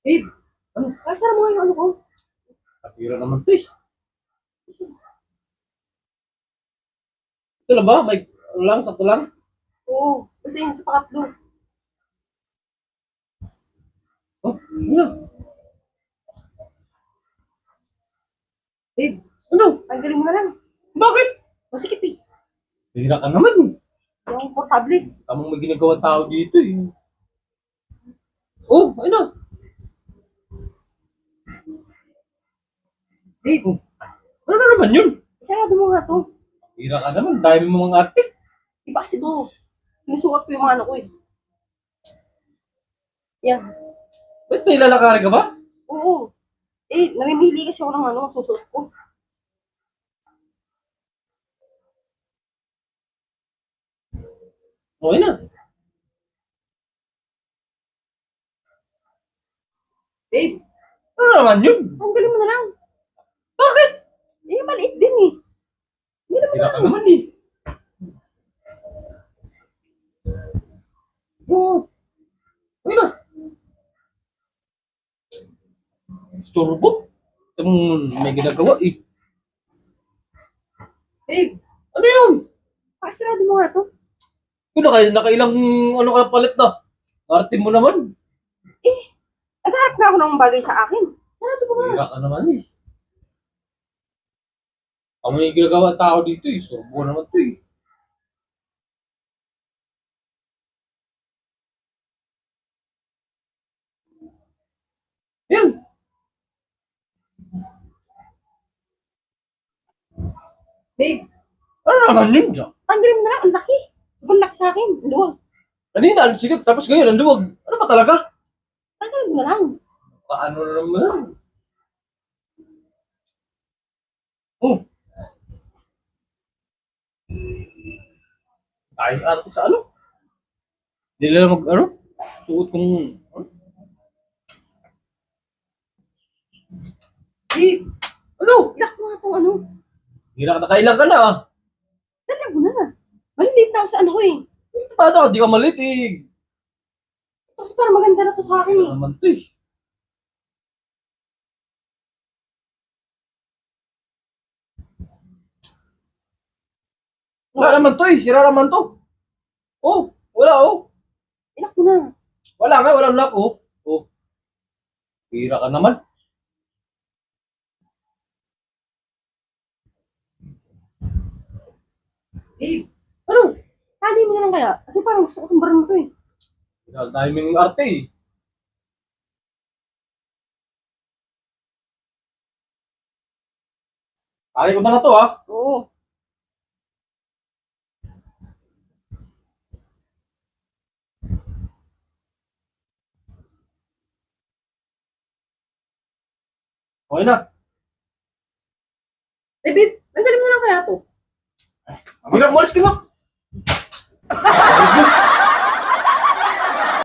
Babe, ano? Sara mo nga yung ano ko. Kapira naman to eh. Ito lang ba? May ano lang, sakto lang? Oo, kasi yun sa pangatlo. Oh, ano? Babe, Ano? tanggalin mo na lang. Bakit? Masikip eh. Pira ka naman. Yung portable. Tamang may ginagawa tao dito eh. Oh, ano? Babe, Oh, ano na naman yun? isarado mo nga to. Pira ka naman, dahil mo mga arte. Iba kasi to. Sinusukat ko yung mga ano ko eh. Yan. Ba't may lalakari ka ba? Oo. Eh, namimili kasi ako ng ano, susuot ko. Okay na. Babe, Ano naman yun? tanggalin mo na lang. Bakit? Eh, maliit din eh. Hindi naman Pira ka naman eh. Oh, okay na. Storbo. Itong may ginagawa eh. Babe, Ano yun? pakisarado mo nga to. Kung nakailang ano ka palit na. Arte mo naman. Nagharap nga ako ng bagay sa akin. Sarado mo nga. Pira ka naman eh. Ang may ginagawa tao dito eh. Storbo naman to eh. Yan. Babe, Ano naman yun dyan? tanggalin mo na lang. Ang laki. Sobrang laki sa akin. Ang luwag. Kanina, ang sikip. Tapos ngayon, ang luwag. Ano ba talaga? Tanggalin mo na lang. Paano na naman? Oh. Tayo arte sa ano? Hindi nila mag, ano? Suot kong, ano? Babe, Ano? ilak mo nga itong ano. Hira ka na, kailan ka na ah. Dali mo na. Malilate na ako sa ano ko eh. Paano ka? Di ka malitig. Tapos para maganda na to sa akin eh. Ano naman to eh. Wala naman to eh. Sira naman to. Oh, wala oh. Ilak mo na. Wala nga, walang lock oh. Oh, hira ka naman. Babe, Ano? tali mo na lang kaya. Kasi parang gusto ko tumbaran mo to eh. Hira timing arte eh. Kaya ko na to ah. Oo. Okay na. Eh babe, tanggalin mo na lang kaya to. Ang hirap, umalis ka na.